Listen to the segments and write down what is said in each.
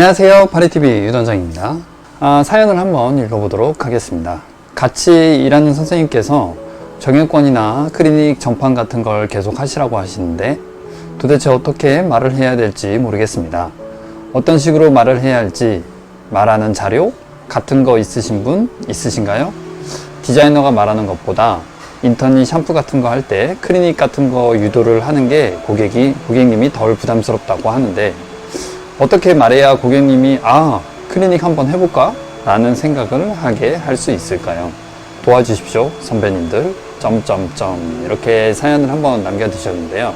안녕하세요, 파리TV 유단장입니다. 사연을 한번 읽어보도록 하겠습니다. 같이 일하는 선생님께서 정형외과나 클리닉 전판 같은 걸 계속 하시라고 하시는데 도대체 어떻게 말을 해야 될지 모르겠습니다. 어떤 식으로 말을 해야 할지, 말하는 자료 같은 거 있으신 분 있으신가요? 디자이너가 말하는 것보다 인턴이 샴푸 같은 거 할 때 클리닉 같은 거 유도를 하는 게 고객님이 덜 부담스럽다고 하는데 어떻게 말해야 고객님이 클리닉 한번 해볼까? 라는 생각을 하게 할 수 있을까요? 도와주십시오, 선배님들. 이렇게 사연을 한번 남겨주셨는데요.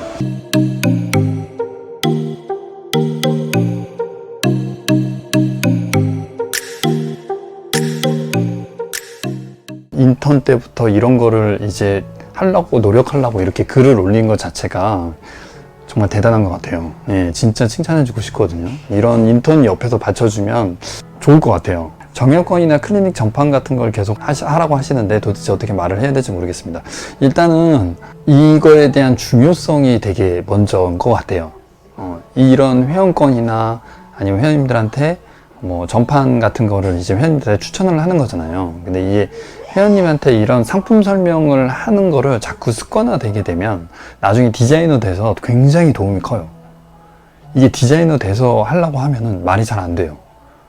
인턴 때부터 이런 거를 이제 노력하려고 이렇게 글을 올린 것 자체가 정말 대단한 것 같아요. 예, 진짜 칭찬해주고 싶거든요. 이런 인턴이 옆에서 받쳐주면 좋을 것 같아요. 정형외과나 클리닉 전판 같은 걸 계속 하라고 하시는데 도대체 어떻게 말을 해야 될지 모르겠습니다. 일단은 이거에 대한 중요성이 되게 먼저인 것 같아요. 이런 회원권이나 아니면 회원님들한테 뭐 전판 같은 거를 이제 회원님들한테 추천을 하는 거잖아요. 근데 이게 회원님한테 이런 상품 설명을 하는 거를 자꾸 습관화되게 되면 나중에 디자이너 돼서 굉장히 도움이 커요. 이게 디자이너 돼서 하려고 하면은 말이 잘 안 돼요.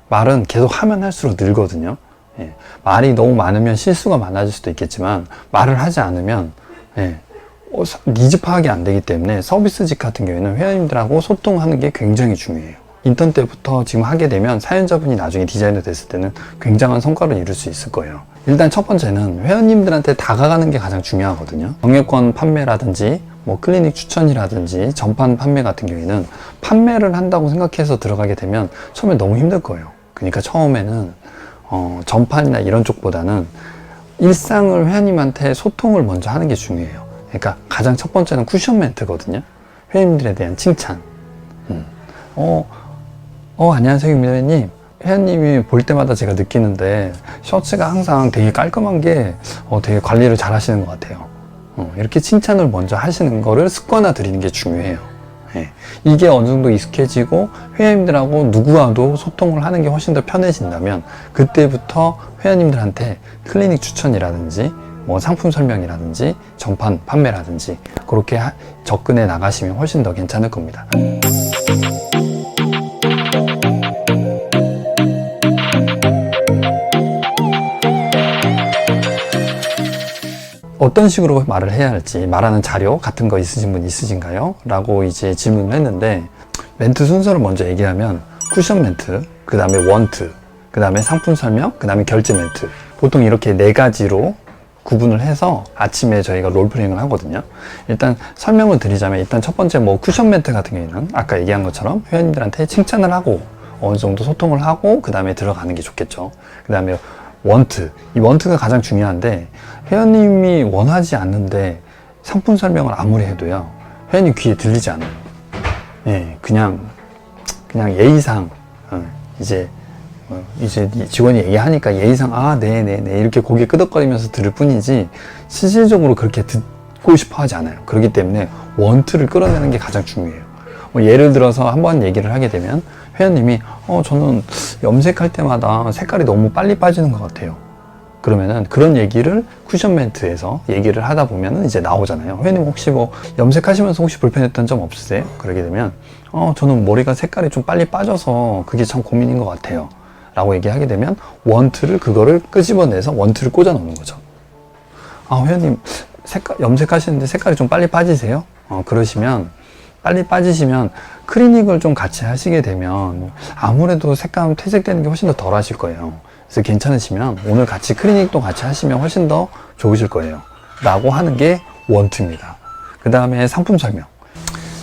말은 계속 하면 할수록 늘거든요. 예. 말이 너무 많으면 실수가 많아질 수도 있겠지만 말을 하지 않으면 니즈 파악이 안 되기 때문에 서비스직 같은 경우에는 회원님들하고 소통하는 게 굉장히 중요해요. 인턴 때부터 지금 하게 되면 사연자분이 나중에 디자이너 됐을 때는 굉장한 성과를 이룰 수 있을 거예요. 일단 첫 번째는 회원님들한테 다가가는 게 가장 중요하거든요. 정형외과 판매라든지 뭐 클리닉 추천이라든지 전판 판매 같은 경우에는 판매를 한다고 생각해서 들어가게 되면 처음에 너무 힘들 거예요. 그러니까 처음에는 전판이나 이런 쪽보다는 일상을 회원님한테 소통을 먼저 하는 게 중요해요. 그러니까 가장 첫 번째는 쿠션 멘트거든요. 회원님들에 대한 칭찬. 안녕하세요, 김대리님. 회원님이 볼 때마다 제가 느끼는데 셔츠가 항상 되게 깔끔한 게 되게 관리를 잘 하시는 것 같아요. 이렇게 칭찬을 먼저 하시는 거를 습관화 들이는 게 중요해요. 이게 어느 정도 익숙해지고 회원님들하고 누구와도 소통을 하는 게 훨씬 더 편해진다면 그때부터 회원님들한테 클리닉 추천이라든지 뭐 상품 설명이라든지 전판 판매라든지 그렇게 접근해 나가시면 훨씬 더 괜찮을 겁니다. 어떤 식으로 말을 해야 할지, 말하는 자료 같은 거 있으신 분 있으신가요? 라고 이제 질문을 했는데 멘트 순서를 먼저 얘기하면 쿠션 멘트, 그 다음에 원트, 그 다음에 상품 설명, 그 다음에 결제 멘트. 보통 이렇게 4가지로 구분을 해서 아침에 저희가 롤플레잉을 하거든요. 일단 설명을 드리자면 일단 첫 번째 뭐 쿠션 멘트 같은 경우에는 아까 얘기한 것처럼 회원님들한테 칭찬을 하고 어느 정도 소통을 하고 그 다음에 들어가는 게 좋겠죠. 그 다음에 원트, 이 원트가 가장 중요한데 회원님이 원하지 않는데 상품 설명을 아무리 해도요 회원님 귀에 들리지 않아요. 그냥 예의상 이제 직원이 얘기하니까 예의상 네네네 이렇게 고개 끄덕거리면서 들을 뿐이지 실질적으로 그렇게 듣고 싶어 하지 않아요. 그렇기 때문에 원트를 끌어내는 게 가장 중요해요. 예를 들어서 한번 얘기를 하게 되면 회원님이 저는 염색할 때마다 색깔이 너무 빨리 빠지는 것 같아요. 그러면은 그런 얘기를 쿠션 멘트에서 얘기를 하다 보면은 이제 나오잖아요. 회원님 혹시 뭐 염색하시면서 혹시 불편했던 점 없으세요? 그러게 되면 저는 머리가 색깔이 좀 빨리 빠져서 그게 참 고민인 것 같아요. 라고 얘기하게 되면 원트를 그거를 끄집어내서 원트를 꽂아 놓는 거죠. 회원님 염색하시는데 색깔이 좀 빨리 빠지세요? 그러시면 빨리 빠지시면 클리닉을 좀 같이 하시게 되면 아무래도 색감 퇴색되는 게 훨씬 더 덜 하실 거예요. 그래서 괜찮으시면 오늘 같이 클리닉도 같이 하시면 훨씬 더 좋으실 거예요. 라고 하는 게 원투입니다. 그 다음에 상품 설명.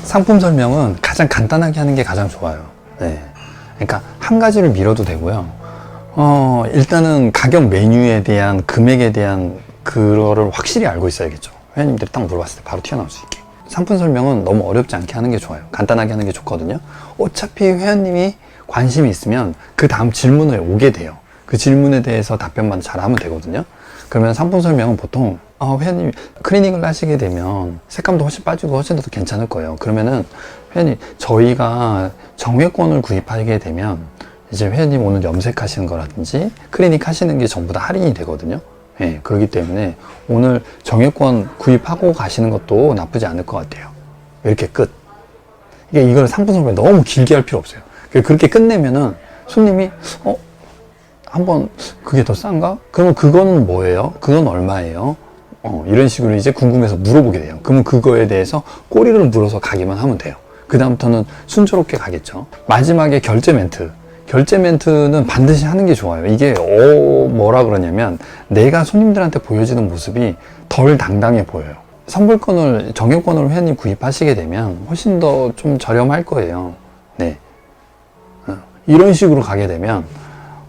상품 설명은 가장 간단하게 하는 게 가장 좋아요. 그러니까 한 가지를 밀어도 되고요. 일단은 가격 메뉴에 대한 금액에 대한 그거를 확실히 알고 있어야겠죠. 회원님들이 딱 물어봤을 때 바로 튀어나올 수 있게. 상품 설명은 너무 어렵지 않게 하는 게 좋아요. 간단하게 하는 게 좋거든요. 어차피 회원님이 관심이 있으면 그 다음 질문을 오게 돼요. 그 질문에 대해서 답변만 잘하면 되거든요. 그러면 상품 설명은 보통 회원님 클리닉을 하시게 되면 색감도 훨씬 빠지고 훨씬 더 괜찮을 거예요. 그러면은 회원님 저희가 정회권을 구입하게 되면 이제 회원님 오늘 염색하시는 거라든지 클리닉 하시는 게 전부 다 할인이 되거든요. 예, 그렇기 때문에 오늘 정회권 구입하고 가시는 것도 나쁘지 않을 것 같아요. 이렇게 끝. 이걸 상품 설명 너무 길게 할 필요 없어요. 그렇게 끝내면은 손님이 한번 그게 더 싼가? 그러면 그거는 뭐예요? 그건 얼마예요? 이런 식으로 이제 궁금해서 물어보게 돼요. 그러면 그거에 대해서 꼬리를 물어서 가기만 하면 돼요. 그 다음부터는 순조롭게 가겠죠. 마지막에 결제 멘트. 결제 멘트는 반드시 하는 게 좋아요. 이게 뭐라 그러냐면 내가 손님들한테 보여지는 모습이 덜 당당해 보여요. 선불권을 정액권으로 회원님 구입하시게 되면 훨씬 더 좀 저렴할 거예요. 네, 이런 식으로 가게 되면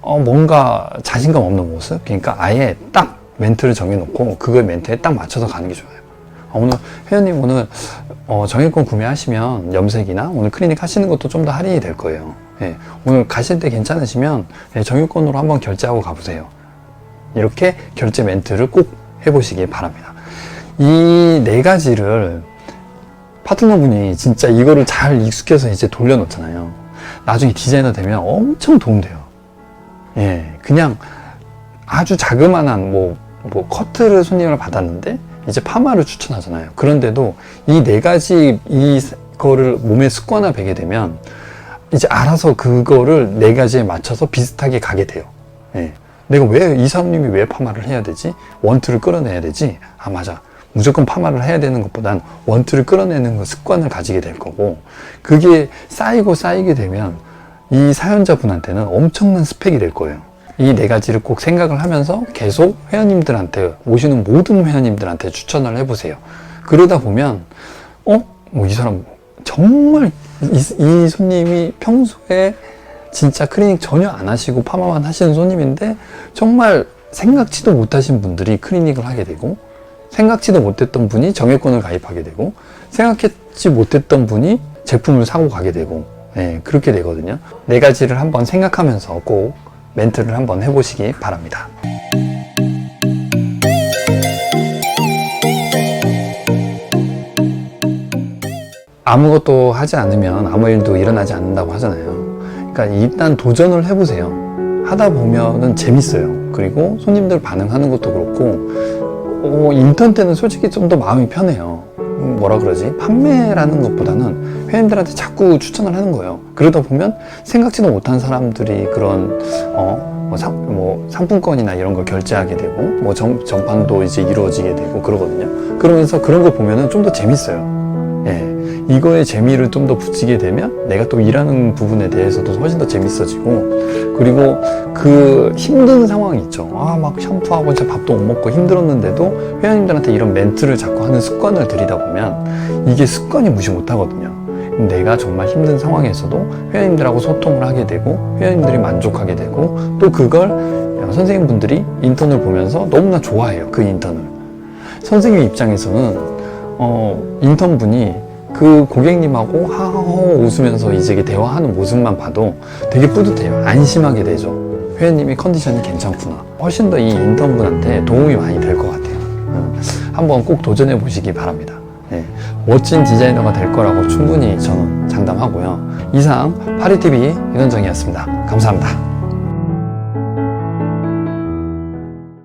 뭔가 자신감 없는 모습. 그러니까 아예 딱 멘트를 정해놓고 그걸 멘트에 딱 맞춰서 가는 게 좋아요. 오늘 회원님 오늘 정액권 구매하시면 염색이나 오늘 클리닉 하시는 것도 좀 더 할인이 될 거예요. 예, 오늘 가실 때 괜찮으시면 정액권으로 한번 결제하고 가보세요. 이렇게 결제 멘트를 꼭 해보시기 바랍니다. 이 네 가지를 파트너분이 진짜 이거를 잘 익숙해서 이제 돌려놓잖아요. 나중에 디자이너 되면 엄청 도움돼요. 예, 그냥 아주 자그마한 뭐 커트를 손님을 받았는데 이제 파마를 추천하잖아요. 그런데도 이 네 가지 이거를 몸에 습관화 배게 되면 이제 알아서 그거를 네 가지에 맞춰서 비슷하게 가게 돼요. 예. 내가 왜 이 사람님이 왜 파마를 해야 되지? 원투를 끌어내야 되지? 아 맞아. 무조건 파마를 해야 되는 것보단 원투를 끌어내는 그 습관을 가지게 될 거고, 그게 쌓이게 되면 이 사연자분한테는 엄청난 스펙이 될 거예요. 이 네 가지를 꼭 생각을 하면서 계속 회원님들한테, 오시는 모든 회원님들한테 추천을 해보세요. 그러다 보면 이 사람 정말 이 손님이 평소에 진짜 클리닉 전혀 안 하시고 파마만 하시는 손님인데 정말 생각지도 못하신 분들이 클리닉을 하게 되고, 생각지도 못했던 분이 정액권을 가입하게 되고, 생각했지 못했던 분이 제품을 사고 가게 되고, 네, 그렇게 되거든요. 네 가지를 한번 생각하면서 꼭 멘트를 한번 해보시기 바랍니다. 아무것도 하지 않으면 아무 일도 일어나지 않는다고 하잖아요. 그러니까 일단 도전을 해보세요. 하다 보면은 재밌어요. 그리고 손님들 반응하는 것도 그렇고, 인턴 때는 솔직히 좀 더 마음이 편해요. 뭐라 그러지? 판매라는 것보다는 회원들한테 자꾸 추천을 하는 거예요. 그러다 보면 생각지도 못한 사람들이 그런 상품권이나 이런 걸 결제하게 되고, 전판도 이제 이루어지게 되고 그러거든요. 그러면서 그런 거 보면은 좀 더 재밌어요. 예. 이거에 재미를 좀 더 붙이게 되면 내가 또 일하는 부분에 대해서도 훨씬 더 재밌어지고, 그리고 그 힘든 상황이 있죠. 막 샴푸하고 진짜 밥도 못 먹고 힘들었는데도 회원님들한테 이런 멘트를 자꾸 하는 습관을 들이다 보면 이게 습관이 무시 못 하거든요. 내가 정말 힘든 상황에서도 회원님들하고 소통을 하게 되고, 회원님들이 만족하게 되고, 또 그걸 선생님분들이 인턴을 보면서 너무나 좋아해요. 그 인턴을. 선생님 입장에서는 인턴분이 그 고객님하고 하하호 웃으면서 이제 대화하는 모습만 봐도 되게 뿌듯해요. 안심하게 되죠. 회원님이 컨디션이 괜찮구나. 훨씬 더 이 인턴분한테 도움이 많이 될 것 같아요. 한번 꼭 도전해 보시기 바랍니다. 네, 멋진 디자이너가 될 거라고 충분히 저는 장담하고요. 이상 파리TV 윤원정이었습니다. 감사합니다.